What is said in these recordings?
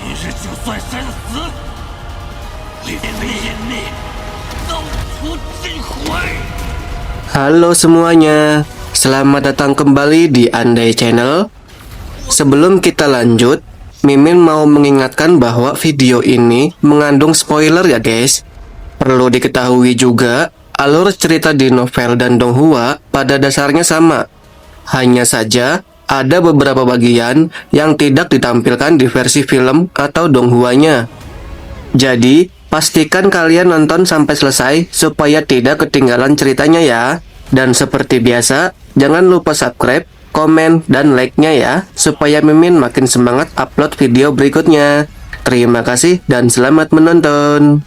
你是就算身死，会被湮灭，造出尽毁。 Halo semuanya, selamat datang kembali di Andai Channel. Sebelum kita lanjut, Mimin mau mengingatkan bahwa video ini mengandung spoiler ya guys. Perlu diketahui juga, alur cerita di novel dan donghua pada dasarnya sama. Hanya saja, ada beberapa bagian yang tidak ditampilkan di versi film atau donghuanya. Jadi, pastikan kalian nonton sampai selesai supaya tidak ketinggalan ceritanya ya. Dan seperti biasa, jangan lupa subscribe, komen, dan like-nya ya, supaya Mimin makin semangat upload video berikutnya. Terima kasih dan selamat menonton.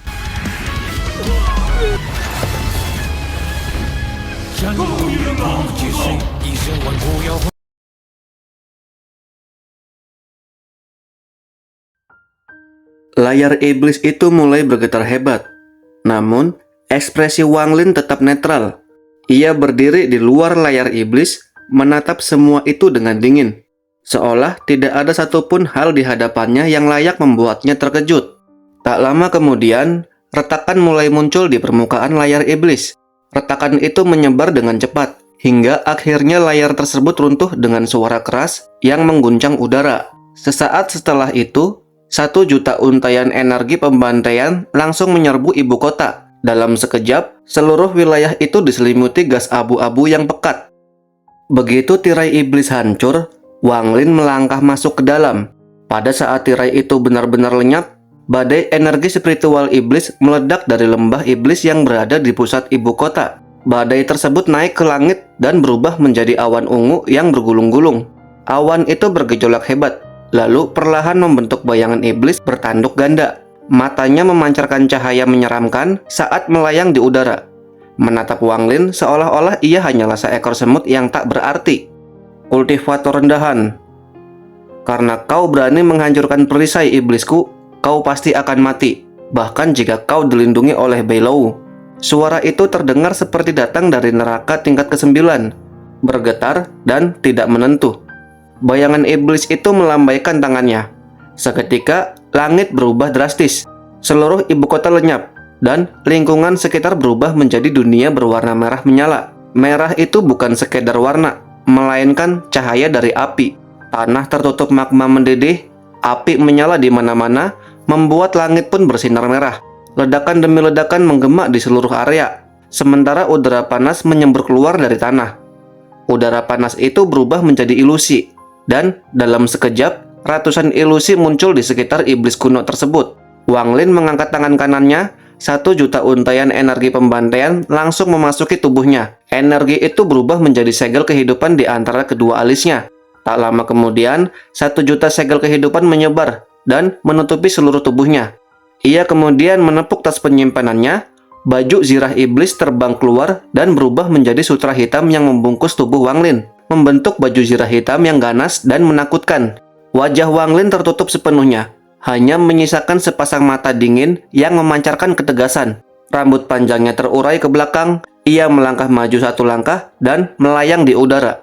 Layar iblis itu mulai bergetar hebat. Namun, ekspresi Wang Lin tetap netral. Ia berdiri di luar layar iblis, menatap semua itu dengan dingin. Seolah tidak ada satupun hal di hadapannya yang layak membuatnya terkejut. Tak lama kemudian, retakan mulai muncul di permukaan layar iblis. Retakan itu menyebar dengan cepat, hingga akhirnya layar tersebut runtuh dengan suara keras yang mengguncang udara. Sesaat setelah itu, 1 juta untaian energi pembantaian langsung menyerbu ibu kota. Dalam sekejap, seluruh wilayah itu diselimuti gas abu-abu yang pekat. Begitu tirai iblis hancur, Wang Lin melangkah masuk ke dalam. Pada saat tirai itu benar-benar lenyap, badai energi spiritual iblis meledak dari lembah iblis yang berada di pusat ibu kota. Badai tersebut naik ke langit dan berubah menjadi awan ungu yang bergulung-gulung. Awan itu bergejolak hebat, lalu perlahan membentuk bayangan iblis bertanduk ganda. Matanya memancarkan cahaya menyeramkan saat melayang di udara. Menatap Wang Lin seolah-olah ia hanyalah seekor semut yang tak berarti. Kultivator rendahan. Karena kau berani menghancurkan perisai iblisku, kau pasti akan mati. Bahkan jika kau dilindungi oleh Beilou. Suara itu terdengar seperti datang dari neraka tingkat ke-9. Bergetar dan tidak menentu. Bayangan iblis itu melambaikan tangannya. Seketika, langit berubah drastis. Seluruh ibu kota lenyap, dan lingkungan sekitar berubah menjadi dunia berwarna merah menyala. Merah itu bukan sekedar warna, melainkan cahaya dari api. Tanah tertutup magma mendidih, api menyala di mana-mana, membuat langit pun bersinar merah. Ledakan demi ledakan menggema di seluruh area, sementara udara panas menyembur keluar dari tanah. Udara panas itu berubah menjadi ilusi, dan dalam sekejap, ratusan ilusi muncul di sekitar iblis kuno tersebut. Wang Lin mengangkat tangan kanannya, 1 juta untaian energi pembantaian langsung memasuki tubuhnya. Energi itu berubah menjadi segel kehidupan di antara kedua alisnya. Tak lama kemudian, 1 juta segel kehidupan menyebar dan menutupi seluruh tubuhnya. Ia kemudian menepuk tas penyimpanannya, baju zirah iblis terbang keluar dan berubah menjadi sutra hitam yang membungkus tubuh Wang Lin, membentuk baju zirah hitam yang ganas dan menakutkan. Wajah Wang Lin tertutup sepenuhnya, hanya menyisakan sepasang mata dingin yang memancarkan ketegasan. Rambut panjangnya terurai ke belakang, ia melangkah maju 1 langkah dan melayang di udara.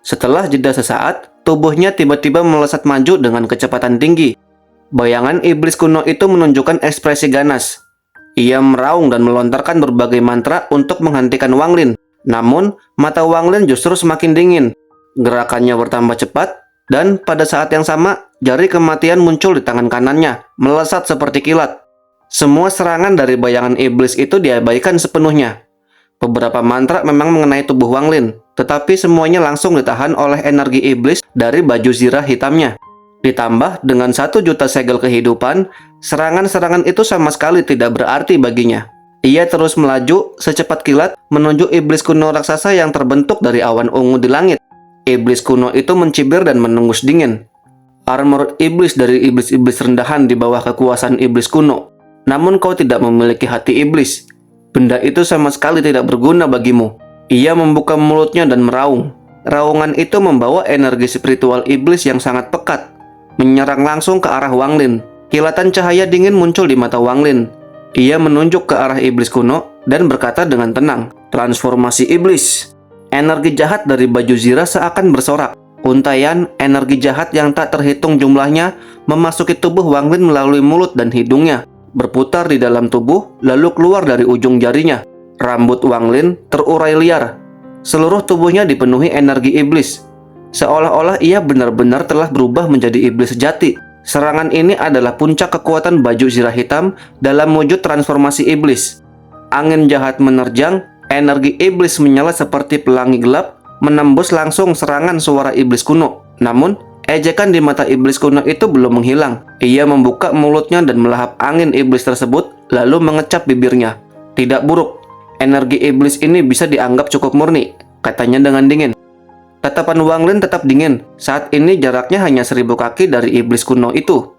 Setelah jeda sesaat, tubuhnya tiba-tiba melesat maju dengan kecepatan tinggi. Bayangan iblis kuno itu menunjukkan ekspresi ganas. Ia meraung dan melontarkan berbagai mantra untuk menghentikan Wang Lin. Namun, mata Wang Lin justru semakin dingin. Gerakannya bertambah cepat, dan pada saat yang sama, jari kematian muncul di tangan kanannya, melesat seperti kilat. Semua serangan dari bayangan iblis itu diabaikan sepenuhnya. Beberapa mantra memang mengenai tubuh Wang Lin, tetapi semuanya langsung ditahan oleh energi iblis dari baju zirah hitamnya. Ditambah dengan 1 juta segel kehidupan, serangan-serangan itu sama sekali tidak berarti baginya. Ia terus melaju secepat kilat menuju iblis kuno raksasa yang terbentuk dari awan ungu di langit. Iblis kuno itu mencibir dan menengus dingin. Armor iblis dari iblis-iblis rendahan di bawah kekuasaan iblis kuno. Namun kau tidak memiliki hati iblis. Benda itu sama sekali tidak berguna bagimu. Ia membuka mulutnya dan meraung. Raungan itu membawa energi spiritual iblis yang sangat pekat, menyerang langsung ke arah Wang Lin. Kilatan cahaya dingin muncul di mata Wang Lin. Ia menunjuk ke arah iblis kuno dan berkata dengan tenang, "Transformasi iblis." Energi jahat dari baju zirah seakan bersorak. Untaian energi jahat yang tak terhitung jumlahnya memasuki tubuh Wang Lin melalui mulut dan hidungnya, berputar di dalam tubuh lalu keluar dari ujung jarinya. Rambut Wang Lin terurai liar. Seluruh tubuhnya dipenuhi energi iblis. Seolah-olah ia benar-benar telah berubah menjadi iblis sejati. Serangan ini adalah puncak kekuatan baju zirah hitam dalam wujud transformasi iblis. Angin jahat menerjang, energi iblis menyala seperti pelangi gelap, menembus langsung serangan suara iblis kuno. Namun, ejekan di mata iblis kuno itu belum menghilang. Ia membuka mulutnya dan melahap angin iblis tersebut, lalu mengecap bibirnya. Tidak buruk, energi iblis ini bisa dianggap cukup murni, katanya dengan dingin. Tatapan Wang Lin tetap dingin. Saat ini jaraknya hanya 1000 kaki dari iblis kuno itu.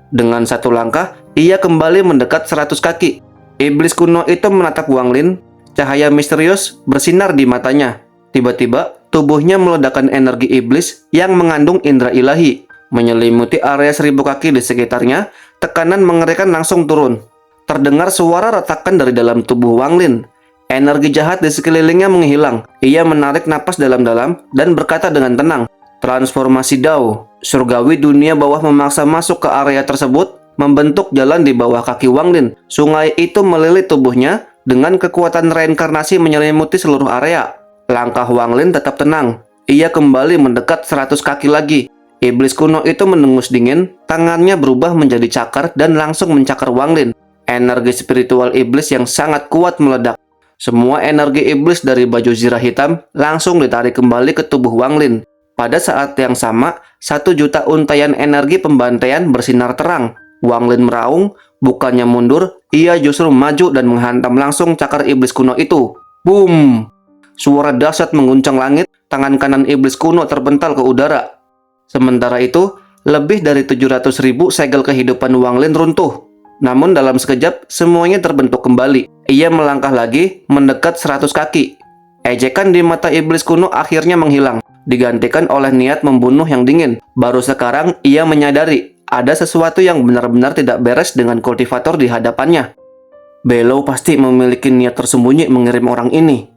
Dengan satu langkah, ia kembali mendekat 100 kaki. Iblis kuno itu menatap Wang Lin. Cahaya misterius bersinar di matanya. Tiba-tiba, tubuhnya meledakkan energi iblis yang mengandung indera ilahi. Menyelimuti area 1000 kaki di sekitarnya, tekanan mengerikan langsung turun. Terdengar suara retakan dari dalam tubuh Wang Lin. Energi jahat di sekelilingnya menghilang. Ia menarik napas dalam-dalam dan berkata dengan tenang, "Transformasi Dao." Surgawi dunia bawah memaksa masuk ke area tersebut, membentuk jalan di bawah kaki Wang Lin. Sungai itu melilit tubuhnya dengan kekuatan reinkarnasi menyelimuti seluruh area. Langkah Wang Lin tetap tenang. Ia kembali mendekat 100 kaki lagi. Iblis kuno itu mendengus dingin, tangannya berubah menjadi cakar dan langsung mencakar Wang Lin. Energi spiritual iblis yang sangat kuat meledak. Semua energi iblis dari baju zirah hitam langsung ditarik kembali ke tubuh Wang Lin. Pada saat yang sama, 1 juta untaian energi pembantaian bersinar terang. Wang Lin meraung, bukannya mundur, ia justru maju dan menghantam langsung cakar iblis kuno itu. Boom! Suara dahsyat mengguncang langit, tangan kanan iblis kuno terpental ke udara. Sementara itu, lebih dari 700.000 segel kehidupan Wang Lin runtuh. Namun dalam sekejap, semuanya terbentuk kembali. Ia melangkah lagi, mendekat 100 kaki. Ejekan di mata iblis kuno akhirnya menghilang, digantikan oleh niat membunuh yang dingin. Baru sekarang, ia menyadari ada sesuatu yang benar-benar tidak beres dengan kultivator di hadapannya. Below pasti memiliki niat tersembunyi mengirim orang ini.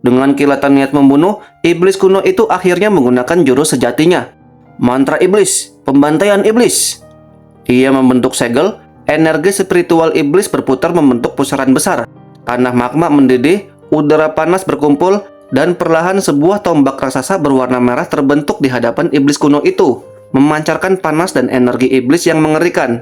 Dengan kilatan niat membunuh, iblis kuno itu akhirnya menggunakan jurus sejatinya. Mantra iblis, pembantaian iblis. Ia membentuk segel, energi spiritual iblis berputar membentuk pusaran besar. Tanah magma mendidih, udara panas berkumpul, dan perlahan sebuah tombak raksasa berwarna merah terbentuk di hadapan iblis kuno itu, memancarkan panas dan energi iblis yang mengerikan.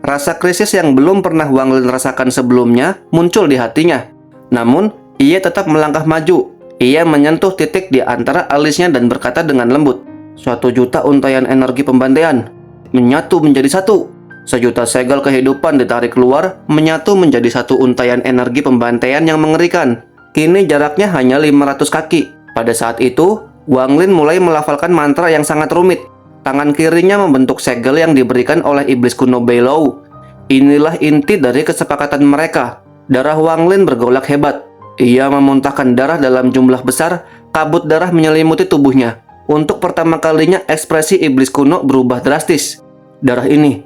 Rasa krisis yang belum pernah Wang Lin rasakan sebelumnya muncul di hatinya. Namun, ia tetap melangkah maju. Ia menyentuh titik di antara alisnya dan berkata dengan lembut, 1 juta untaian energi pembantaian menyatu menjadi 1. 1 juta segel kehidupan ditarik keluar, menyatu menjadi 1 untaian energi pembantaian yang mengerikan. Kini jaraknya hanya 500 kaki. Pada saat itu, Wang Lin mulai melafalkan mantra yang sangat rumit. Tangan kirinya membentuk segel yang diberikan oleh iblis kuno Below. Inilah inti dari kesepakatan mereka. Darah Wang Lin bergolak hebat. Ia memuntahkan darah dalam jumlah besar, kabut darah menyelimuti tubuhnya. Untuk pertama kalinya ekspresi iblis kuno berubah drastis. Darah ini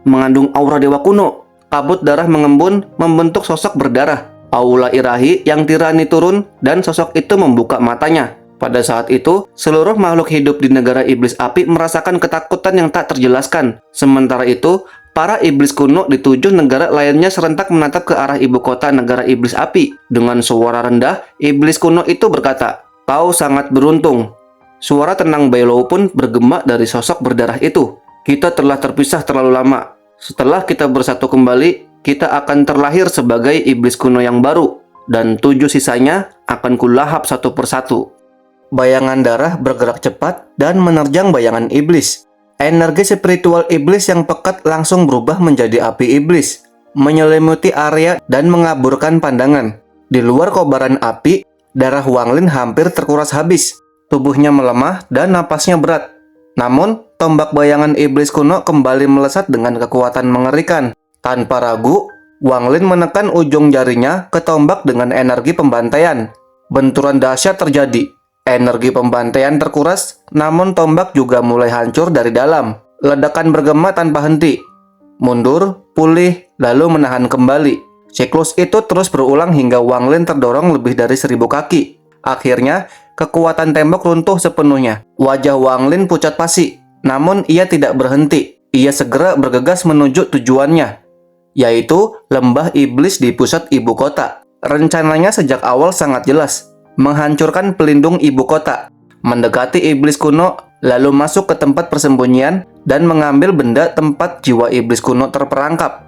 mengandung aura dewa kuno. Kabut darah mengembun, membentuk sosok berdarah. Aula ilahi yang tirani turun dan sosok itu membuka matanya. Pada saat itu, seluruh makhluk hidup di negara iblis api merasakan ketakutan yang tak terjelaskan. Sementara itu, para iblis kuno di 7 negara lainnya serentak menatap ke arah ibu kota negara iblis api. Dengan suara rendah, iblis kuno itu berkata, "Kau sangat beruntung." Suara tenang Below pun bergema dari sosok berdarah itu. "Kita telah terpisah terlalu lama. Setelah kita bersatu kembali, kita akan terlahir sebagai iblis kuno yang baru. Dan 7 sisanya akan kulahap satu persatu." Bayangan darah bergerak cepat dan menerjang bayangan iblis. Energi spiritual iblis yang pekat langsung berubah menjadi api iblis, menyelimuti area dan mengaburkan pandangan. Di luar kobaran api, darah Wang Lin hampir terkuras habis. Tubuhnya melemah dan napasnya berat. Namun, tombak bayangan iblis kuno kembali melesat dengan kekuatan mengerikan. Tanpa ragu, Wang Lin menekan ujung jarinya ke tombak dengan energi pembantaian. Benturan dahsyat terjadi. Energi pembantaian terkuras, namun tombak juga mulai hancur dari dalam. Ledakan bergema tanpa henti. Mundur, pulih, lalu menahan kembali. Siklus itu terus berulang hingga Wang Lin terdorong lebih dari 1000 kaki. Akhirnya, kekuatan tembok runtuh sepenuhnya. Wajah Wang Lin pucat pasi, namun ia tidak berhenti. Ia segera bergegas menuju tujuannya, yaitu lembah iblis di pusat ibu kota. Rencananya sejak awal sangat jelas, menghancurkan pelindung ibu kota, mendekati iblis kuno, lalu masuk ke tempat persembunyian dan mengambil benda tempat jiwa iblis kuno terperangkap.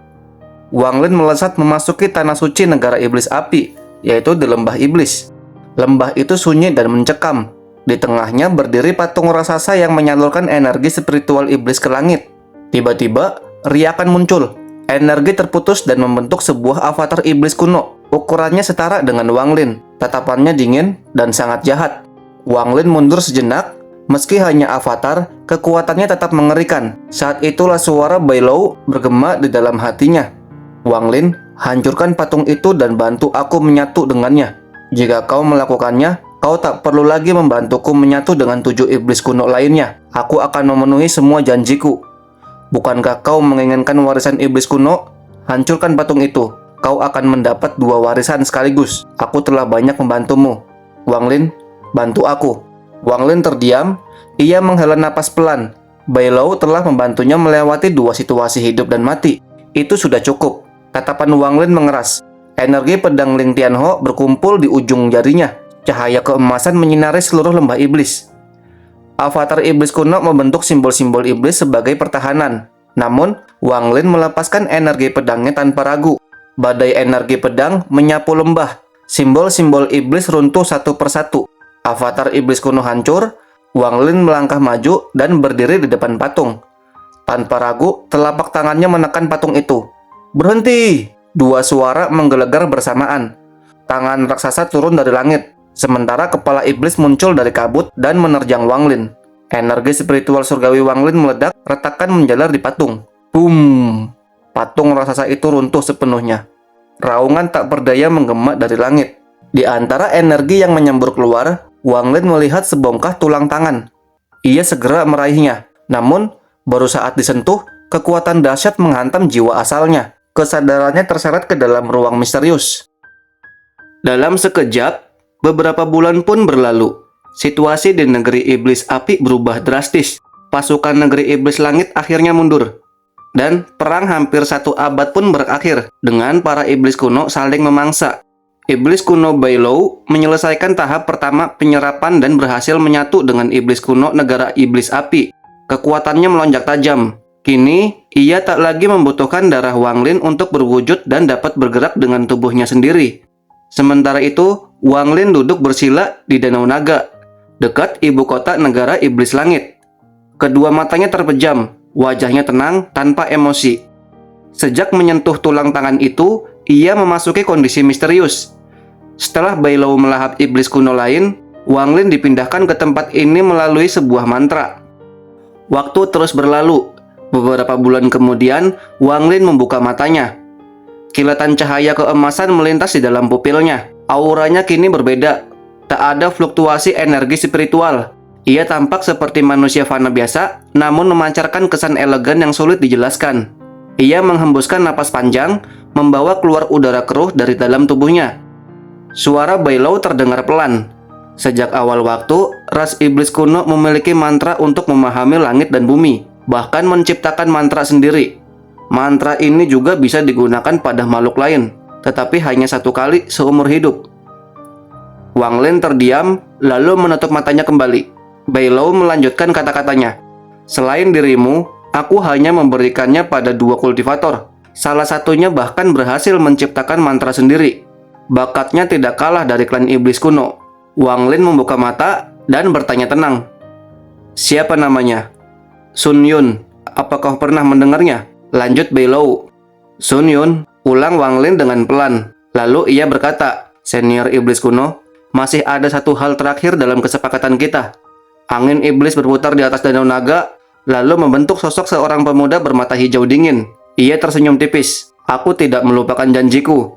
Wang Lin melesat memasuki tanah suci negara iblis api, yaitu di lembah iblis. Lembah itu sunyi dan mencekam. Di tengahnya berdiri patung raksasa yang menyalurkan energi spiritual iblis ke langit. Tiba-tiba, riakan muncul. Energi terputus dan membentuk sebuah avatar iblis kuno. Ukurannya setara dengan Wang Lin. Tatapannya dingin dan sangat jahat. Wang Lin mundur sejenak. Meski hanya avatar, kekuatannya tetap mengerikan. Saat itulah suara Bai Lou bergema di dalam hatinya. Wang Lin, hancurkan patung itu dan bantu aku menyatu dengannya. Jika kau melakukannya, kau tak perlu lagi membantuku menyatu dengan 7 iblis kuno lainnya. Aku akan memenuhi semua janjiku. Bukankah kau menginginkan warisan iblis kuno? Hancurkan patung itu. Kau akan mendapat 2 warisan sekaligus. Aku telah banyak membantumu. Wang Lin, bantu aku. Wang Lin terdiam. Ia menghela napas pelan. Bai Lou telah membantunya melewati 2 situasi hidup dan mati. Itu sudah cukup. Tatapan Wang Lin mengeras. Energi pedang Ling Tianho berkumpul di ujung jarinya. Cahaya keemasan menyinari seluruh lembah iblis. Avatar iblis kuno membentuk simbol-simbol iblis sebagai pertahanan. Namun, Wang Lin melepaskan energi pedangnya tanpa ragu. Badai energi pedang menyapu lembah. Simbol-simbol iblis runtuh satu persatu. Avatar iblis kuno hancur. Wang Lin melangkah maju dan berdiri di depan patung. Tanpa ragu, telapak tangannya menekan patung itu. Berhenti! 2 suara menggelegar bersamaan. Tangan raksasa turun dari langit, sementara kepala iblis muncul dari kabut dan menerjang Wang Lin. Energi spiritual surgawi Wang Lin meledak, retakan menjalar di patung. Boom! Patung raksasa itu runtuh sepenuhnya. Raungan tak berdaya menggema dari langit. Di antara energi yang menyembur keluar, Wang Lin melihat sebongkah tulang tangan. Ia segera meraihnya, namun baru saat disentuh, kekuatan dahsyat menghantam jiwa asalnya. Kesadarannya terseret ke dalam ruang misterius. Dalam sekejap, beberapa bulan pun berlalu. Situasi di negeri iblis api berubah drastis. Pasukan negeri iblis langit akhirnya mundur. Dan perang hampir 1 abad pun berakhir dengan para iblis kuno saling memangsa. Iblis kuno Bai Lou menyelesaikan tahap pertama penyerapan dan berhasil menyatu dengan iblis kuno negara iblis api. Kekuatannya melonjak tajam. Kini, ia tak lagi membutuhkan darah Wang Lin untuk berwujud dan dapat bergerak dengan tubuhnya sendiri. Sementara itu, Wang Lin duduk bersila di Danau Naga, dekat ibu kota negara iblis langit. Kedua matanya terpejam, wajahnya tenang tanpa emosi. Sejak menyentuh tulang tangan itu, ia memasuki kondisi misterius. Setelah Bai Lou melahap iblis kuno lain, Wang Lin dipindahkan ke tempat ini melalui sebuah mantra. Waktu terus berlalu. Beberapa bulan kemudian, Wang Lin membuka matanya. Kilatan cahaya keemasan melintas di dalam pupilnya. Auranya kini berbeda. Tak ada fluktuasi energi spiritual. Ia tampak seperti manusia fana biasa, namun memancarkan kesan elegan yang sulit dijelaskan. Ia menghembuskan napas panjang, membawa keluar udara keruh dari dalam tubuhnya. Suara Bai Lou terdengar pelan. Sejak awal waktu, ras iblis kuno memiliki mantra untuk memahami langit dan bumi. Bahkan menciptakan mantra sendiri. Mantra ini juga bisa digunakan pada makhluk lain, tetapi hanya 1 kali seumur hidup. Wang Lin terdiam, lalu menutup matanya kembali. Bai Lou melanjutkan kata-katanya. Selain dirimu, aku hanya memberikannya pada 2 kultivator. Salah satunya bahkan berhasil menciptakan mantra sendiri. Bakatnya tidak kalah dari klan iblis kuno. Wang Lin membuka mata dan bertanya tenang. Siapa namanya? Sun Yun, apakah pernah mendengarnya? Lanjut Bai Lou. Sun Yun, ulang Wang Lin dengan pelan. Lalu ia berkata, senior iblis kuno, masih ada 1 hal terakhir dalam kesepakatan kita. Angin iblis berputar di atas Danau Naga, lalu membentuk sosok seorang pemuda bermata hijau dingin. Ia tersenyum tipis. Aku tidak melupakan janjiku.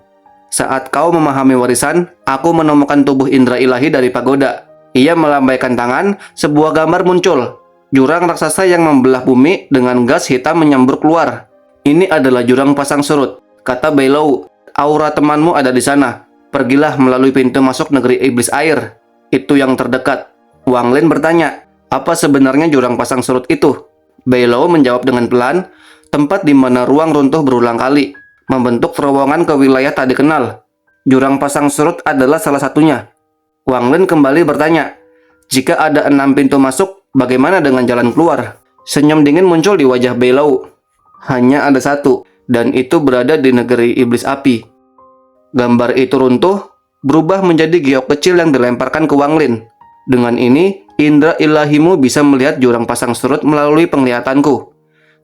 Saat kau memahami warisan, aku menemukan tubuh indra ilahi dari pagoda. Ia melambaikan tangan, sebuah gambar muncul. Jurang raksasa yang membelah bumi dengan gas hitam menyembur keluar. Ini adalah jurang pasang surut, kata Bai Lou. Aura temanmu ada di sana. Pergilah melalui pintu masuk negeri iblis air. Itu yang terdekat. Wang Lin bertanya, apa sebenarnya jurang pasang surut itu? Beilou menjawab dengan pelan, tempat di mana ruang runtuh berulang kali, membentuk terowongan ke wilayah tak dikenal. Jurang pasang surut adalah salah satunya. Wang Lin kembali bertanya, jika ada 6 pintu masuk, bagaimana dengan jalan keluar? Senyum dingin muncul di wajah Beilou. Hanya ada satu, dan itu berada di negeri iblis api. Gambar itu runtuh, berubah menjadi giok kecil yang dilemparkan ke Wang Lin. Dengan ini, indera ilahimu bisa melihat jurang pasang surut melalui penglihatanku.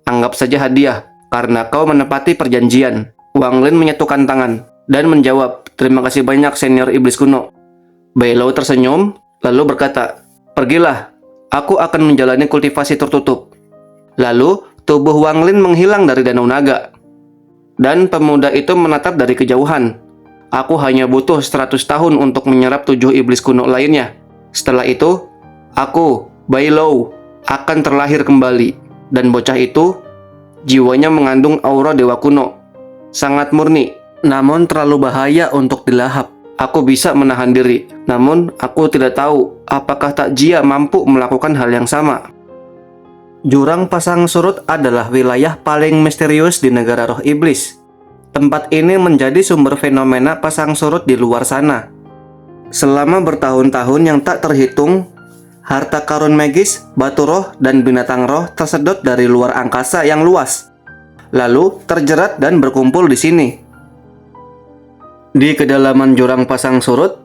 Anggap saja hadiah, karena kau menepati perjanjian. Wang Lin menyatukan tangan, dan menjawab, terima kasih banyak senior iblis kuno. Beilou tersenyum, lalu berkata, pergilah, aku akan menjalani kultivasi tertutup. Lalu, tubuh Wang Lin menghilang dari danau naga. Dan pemuda itu menatap dari kejauhan. Aku hanya butuh 100 tahun untuk menyerap 7 iblis kuno lainnya. Setelah itu, aku, Beilou, akan terlahir kembali. Dan bocah itu, jiwanya mengandung aura dewa kuno. Sangat murni, namun terlalu bahaya untuk dilahap. Aku bisa menahan diri, namun aku tidak tahu apakah Takjia mampu melakukan hal yang sama. Jurang pasang surut adalah wilayah paling misterius di negara roh iblis. Tempat ini menjadi sumber fenomena pasang surut di luar sana. Selama bertahun-tahun yang tak terhitung, harta karun magis, batu roh, dan binatang roh tersedot dari luar angkasa yang luas, lalu terjerat dan berkumpul di sini. Di kedalaman jurang pasang surut,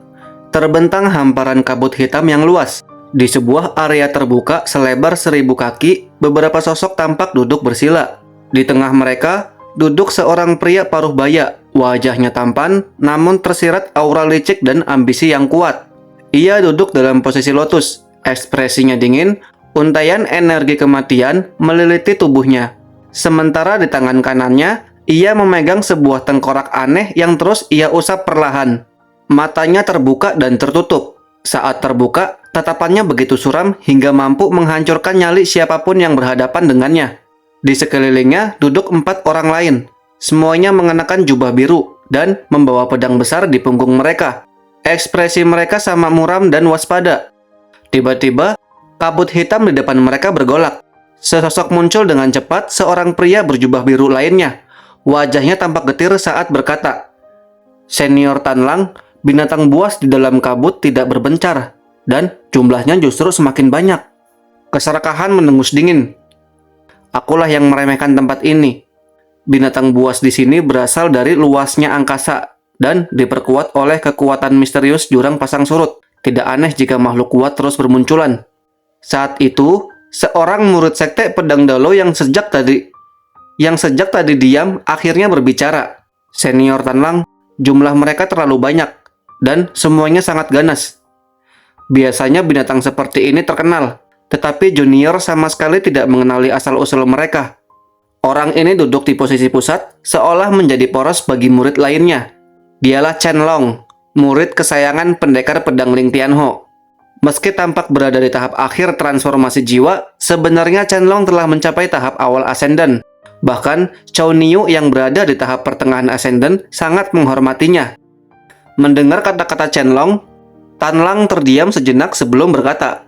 terbentang hamparan kabut hitam yang luas. Di sebuah area terbuka selebar 1000 kaki, beberapa sosok tampak duduk bersila. Di tengah mereka, duduk seorang pria paruh baya. Wajahnya tampan, namun tersirat aura licik dan ambisi yang kuat. Ia duduk dalam posisi lotus. Ekspresinya dingin, untaian energi kematian meliliti tubuhnya. Sementara di tangan kanannya, ia memegang sebuah tengkorak aneh yang terus ia usap perlahan. Matanya terbuka dan tertutup. Saat terbuka, tatapannya begitu suram hingga mampu menghancurkan nyali siapapun yang berhadapan dengannya. Di sekelilingnya duduk 4 orang lain. Semuanya mengenakan jubah biru dan membawa pedang besar di punggung mereka. Ekspresi mereka sama muram dan waspada. Tiba-tiba, kabut hitam di depan mereka bergolak. Sesosok muncul dengan cepat seorang pria berjubah biru lainnya. Wajahnya tampak getir saat berkata, Senior Tanlang, binatang buas di dalam kabut tidak berbencar, dan jumlahnya justru semakin banyak. Keserakahan menengus dingin. Akulah yang meremehkan tempat ini. Binatang buas di sini berasal dari luasnya angkasa dan diperkuat oleh kekuatan misterius jurang pasang surut. Tidak aneh jika makhluk kuat terus bermunculan. Saat itu, seorang murid sekte pedang Dalo yang sejak tadi diam akhirnya berbicara. Senior Tanlang, jumlah mereka terlalu banyak dan semuanya sangat ganas. Biasanya binatang seperti ini terkenal, tetapi junior sama sekali tidak mengenali asal-usul mereka. Orang ini duduk di posisi pusat, seolah menjadi poros bagi murid lainnya. Dialah Chen Long, murid kesayangan pendekar pedang Ling Tianho. Meski tampak berada di tahap akhir transformasi jiwa, sebenarnya Chen Long telah mencapai tahap awal Ascendant. Bahkan, Cao Niu yang berada di tahap pertengahan Ascendant sangat menghormatinya. Mendengar kata-kata Chen Long, Tan Lang terdiam sejenak sebelum berkata,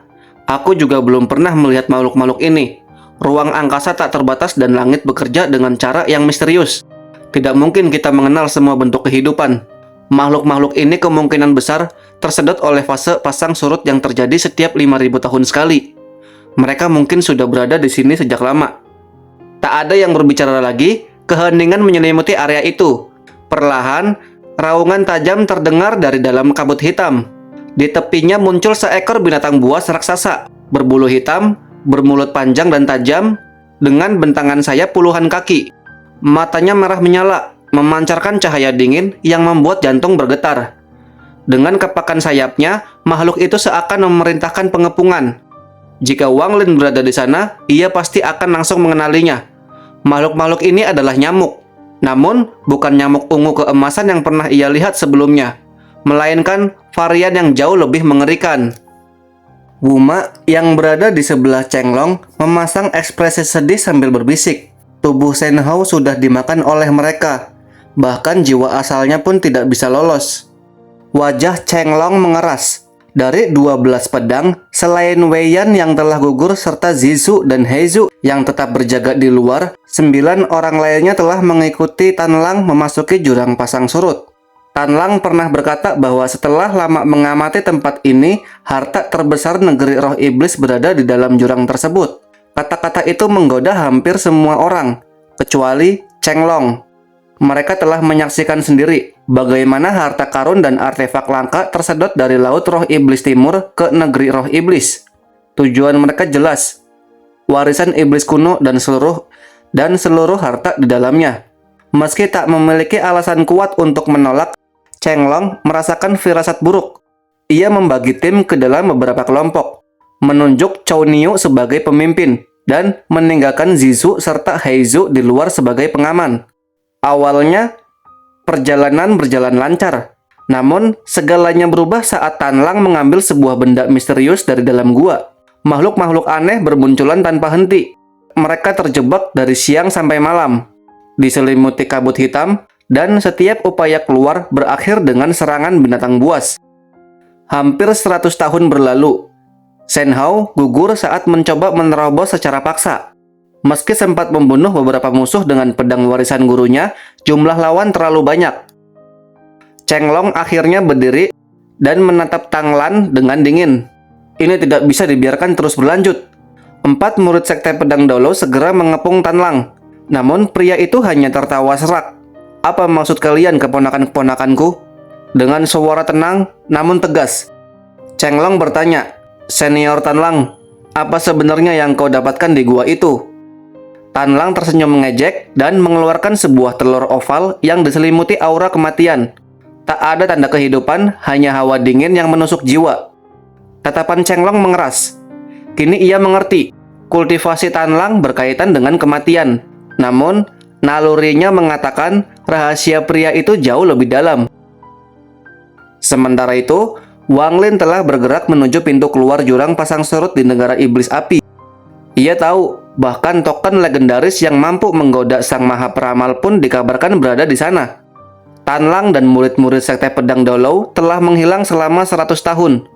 Aku juga belum pernah melihat makhluk-makhluk ini. Ruang angkasa tak terbatas dan langit bekerja dengan cara yang misterius. Tidak mungkin kita mengenal semua bentuk kehidupan. Makhluk-makhluk ini kemungkinan besar tersedot oleh fase pasang surut yang terjadi setiap 5.000 tahun sekali. Mereka mungkin sudah berada di sini sejak lama. Tak ada yang berbicara lagi, keheningan menyelimuti area itu. Perlahan, raungan tajam terdengar dari dalam kabut hitam. Di tepinya muncul seekor binatang buas raksasa, berbulu hitam, bermulut panjang dan tajam, dengan bentangan sayap puluhan kaki. Matanya merah menyala, memancarkan cahaya dingin yang membuat jantung bergetar. Dengan kepakan sayapnya, makhluk itu seakan memerintahkan pengepungan. Jika Wang Lin berada di sana, ia pasti akan langsung mengenalinya. Makhluk-makhluk ini adalah nyamuk. Namun, bukan nyamuk ungu keemasan yang pernah ia lihat sebelumnya, melainkan varian yang jauh lebih mengerikan. Wuma yang berada di sebelah Chen Long memasang ekspresi sedih sambil berbisik. Tubuh Shen Hao sudah dimakan oleh mereka. Bahkan jiwa asalnya pun tidak bisa lolos. Wajah Chen Long mengeras. Dari 12 pedang, selain Wei Yan yang telah gugur serta Zizou dan Heizou yang tetap berjaga di luar, 9 orang lainnya telah mengikuti Tan Lang memasuki jurang pasang surut. Tan Lang pernah berkata bahwa setelah lama mengamati tempat ini, harta terbesar negeri roh iblis berada di dalam jurang tersebut. Kata-kata itu menggoda hampir semua orang, kecuali Cheng Long. Mereka telah menyaksikan sendiri bagaimana harta karun dan artefak langka tersedot dari laut roh iblis timur ke negeri roh iblis. Tujuan mereka jelas, warisan iblis kuno dan seluruh harta di dalamnya. Meski tak memiliki alasan kuat untuk menolak, Cheng Long merasakan firasat buruk. Ia membagi tim ke dalam beberapa kelompok, menunjuk Chou Niu sebagai pemimpin, dan meninggalkan Zizou serta Heizou di luar sebagai pengaman. Awalnya, perjalanan berjalan lancar. Namun, segalanya berubah saat Tan Lang mengambil sebuah benda misterius dari dalam gua. Makhluk-makhluk aneh bermunculan tanpa henti. Mereka terjebak dari siang sampai malam, diselimuti kabut hitam, dan setiap upaya keluar berakhir dengan serangan binatang buas. Hampir 100 tahun berlalu. Shen Hao gugur saat mencoba menerobos secara paksa. Meski sempat membunuh beberapa musuh dengan pedang warisan gurunya, jumlah lawan terlalu banyak. Cheng Long akhirnya berdiri dan menatap Tan Lang dengan dingin. Ini tidak bisa dibiarkan terus berlanjut. 4 murid sekte pedang Dolo segera mengepung Tan Lang. Namun pria itu hanya tertawa serak. "Apa maksud kalian, keponakan-keponakanku?" Dengan suara tenang namun tegas, Cheng Long bertanya, "Senior Tan Lang, apa sebenarnya yang kau dapatkan di gua itu?" Tan Lang tersenyum mengejek dan mengeluarkan sebuah telur oval yang diselimuti aura kematian. Tak ada tanda kehidupan, hanya hawa dingin yang menusuk jiwa. Tatapan Cheng Long mengeras. Kini ia mengerti, kultivasi Tan Lang berkaitan dengan kematian. Namun, nalurinya mengatakan rahasia pria itu jauh lebih dalam. Sementara itu, Wang Lin telah bergerak menuju pintu keluar jurang pasang surut di negara iblis api. Ia tahu, bahkan token legendaris yang mampu menggoda sang maha peramal pun dikabarkan berada di sana. Tan Lang dan murid-murid sekte pedang Dolo telah menghilang selama 100 tahun.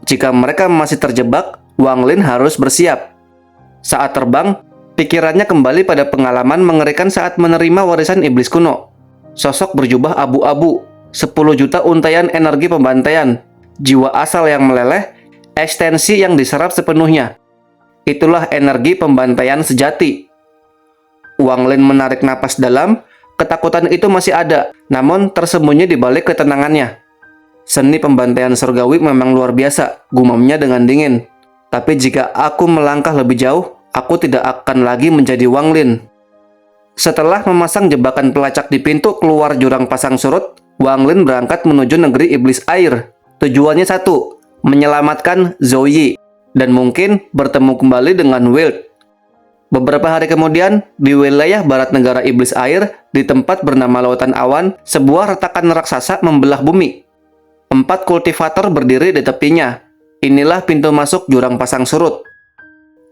Jika mereka masih terjebak, Wang Lin harus bersiap. Saat terbang, pikirannya kembali pada pengalaman mengerikan saat menerima warisan iblis kuno. Sosok berjubah abu-abu, 10 juta untaian energi pembantaian, jiwa asal yang meleleh, ekstensi yang diserap sepenuhnya. Itulah energi pembantaian sejati. Wang Lin menarik napas dalam. Ketakutan itu masih ada, namun tersembunyi di balik ketenangannya. Seni pembantaian surgawi memang luar biasa, gumamnya dengan dingin. Tapi jika aku melangkah lebih jauh, aku tidak akan lagi menjadi Wang Lin. Setelah memasang jebakan pelacak di pintu keluar jurang pasang surut, Wang Lin berangkat menuju negeri iblis air. Tujuannya satu, menyelamatkan Zhou Yi, dan mungkin bertemu kembali dengan Wild. Beberapa hari kemudian, di wilayah barat negara iblis air, di tempat bernama Lautan Awan, sebuah retakan raksasa membelah bumi. 4 kultivator berdiri di tepinya. Inilah pintu masuk jurang pasang surut.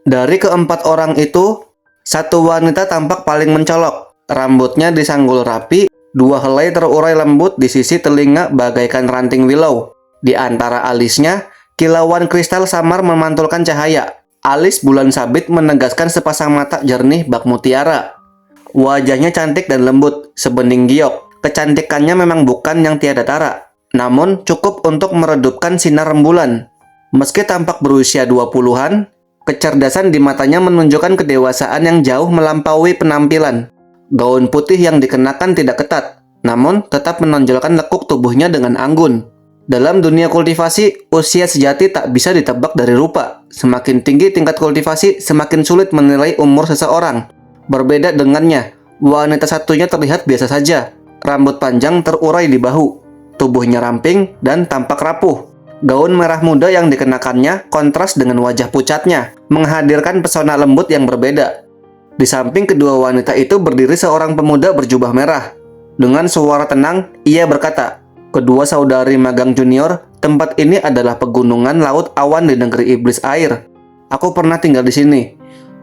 Dari keempat orang itu, satu wanita tampak paling mencolok. Rambutnya disanggul rapi, 2 helai terurai lembut di sisi telinga bagaikan ranting willow. Di antara alisnya, kilauan kristal samar memantulkan cahaya. Alis bulan sabit menegaskan sepasang mata jernih bak mutiara. Wajahnya cantik dan lembut, sebening giok. Kecantikannya memang bukan yang tiada tara, namun cukup untuk meredupkan sinar rembulan. Meski tampak berusia 20-an, kecerdasan di matanya menunjukkan kedewasaan yang jauh melampaui penampilan. Gaun putih yang dikenakan tidak ketat, namun tetap menonjolkan lekuk tubuhnya dengan anggun. Dalam dunia kultivasi, usia sejati tak bisa ditebak dari rupa. Semakin tinggi tingkat kultivasi, semakin sulit menilai umur seseorang. Berbeda dengannya, wanita satunya terlihat biasa saja. Rambut panjang terurai di bahu, tubuhnya ramping dan tampak rapuh. Gaun merah muda yang dikenakannya kontras dengan wajah pucatnya, menghadirkan pesona lembut yang berbeda. Di samping kedua wanita itu berdiri seorang pemuda berjubah merah. Dengan suara tenang, ia berkata, "Kedua saudari magang junior, tempat ini adalah pegunungan Laut Awan di negeri iblis air. Aku pernah tinggal di sini.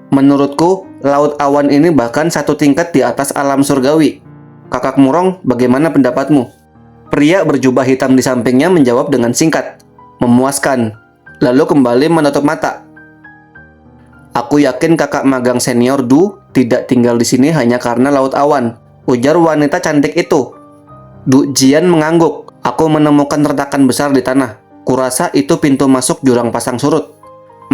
Menurutku, Laut Awan ini bahkan satu tingkat di atas alam surgawi. Kakak Murong, bagaimana pendapatmu?" Pria berjubah hitam di sampingnya menjawab dengan singkat, memuaskan, lalu kembali menutup mata. Aku yakin kakak magang senior Du tidak tinggal di sini hanya karena laut awan, ujar wanita cantik itu. Du Jian mengangguk. Aku menemukan retakan besar di tanah. Kurasa itu pintu masuk jurang pasang surut.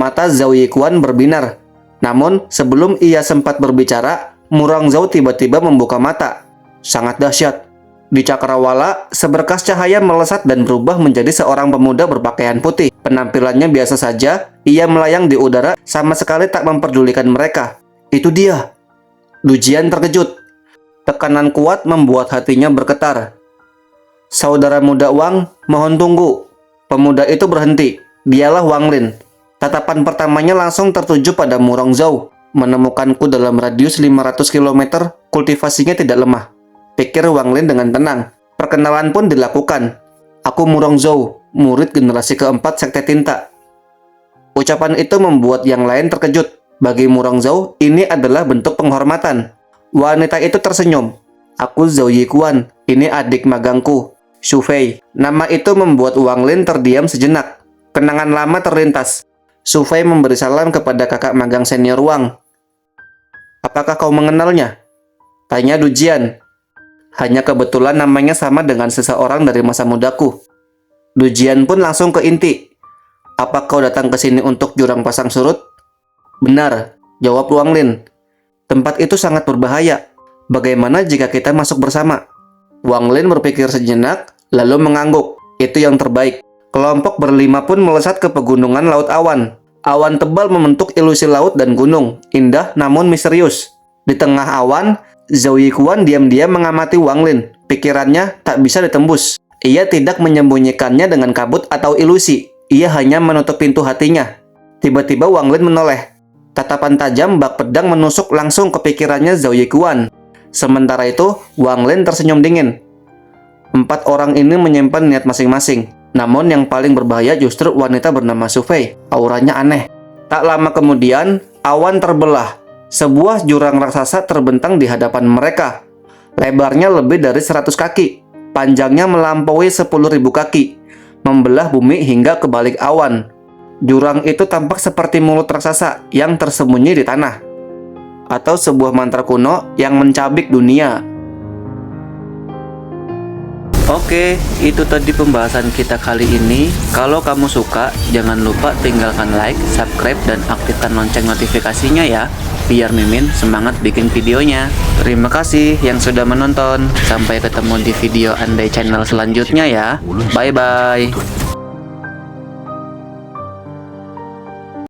Mata Zhao Yikuan berbinar. Namun, sebelum ia sempat berbicara, Murong Zhao tiba-tiba membuka mata. Sangat dahsyat. Di cakrawala, seberkas cahaya melesat dan berubah menjadi seorang pemuda berpakaian putih. Penampilannya biasa saja, ia melayang di udara sama sekali tak memperdulikan mereka. Itu dia. Du Jian terkejut. Tekanan kuat membuat hatinya bergetar. Saudara muda Wang, mohon tunggu. Pemuda itu berhenti. Dialah Wang Lin. Tatapan pertamanya langsung tertuju pada Murong Zhao. Menemukanku dalam radius 500 km, kultivasinya tidak lemah. Pikir Wang Lin dengan tenang. Perkenalan pun dilakukan. Aku Murong Zhao, murid generasi keempat Sekte Tinta. Ucapan itu membuat yang lain terkejut. Bagi Murong Zhao, ini adalah bentuk penghormatan. Wanita itu tersenyum. Aku Zhao Yikuan, ini adik magangku, Xu Fei. Nama itu membuat Wang Lin terdiam sejenak. Kenangan lama terlintas. Xu Fei memberi salam kepada kakak magang senior Wang. Apakah kau mengenalnya? Tanya Du Jian. Hanya kebetulan namanya sama dengan seseorang dari masa mudaku. Du Jian pun langsung ke inti. Apa kau datang ke sini untuk jurang pasang surut? Benar, jawab Wang Lin. Tempat itu sangat berbahaya. Bagaimana jika kita masuk bersama? Wang Lin berpikir sejenak, lalu mengangguk. Itu yang terbaik. Kelompok berlima pun melesat ke pegunungan Laut Awan. Awan tebal membentuk ilusi laut dan gunung, indah namun misterius. Di tengah awan, Zhao Yikuan diam-diam mengamati Wang Lin. Pikirannya tak bisa ditembus. Ia tidak menyembunyikannya dengan kabut atau ilusi. Ia hanya menutup pintu hatinya. Tiba-tiba Wang Lin menoleh. Tatapan tajam bak pedang menusuk langsung ke pikirannya Zhao Yikuan. Sementara itu, Wang Lin tersenyum dingin. 4 orang ini menyimpan niat masing-masing. Namun yang paling berbahaya justru wanita bernama Xu Fei. Auranya aneh. Tak lama kemudian, awan terbelah. Sebuah jurang raksasa terbentang di hadapan mereka. Lebarnya lebih dari 100 kaki. Panjangnya melampaui 10.000 kaki. Membelah bumi hingga ke balik awan. Jurang itu tampak seperti mulut raksasa yang tersembunyi di tanah. Atau sebuah mantra kuno yang mencabik dunia. Oke, itu tadi pembahasan kita kali ini. Kalau kamu suka, jangan lupa tinggalkan like, subscribe, dan aktifkan lonceng notifikasinya ya, biar Mimin semangat bikin videonya. Terima kasih yang sudah menonton. Sampai ketemu di video Andai Channel selanjutnya ya. Bye-bye.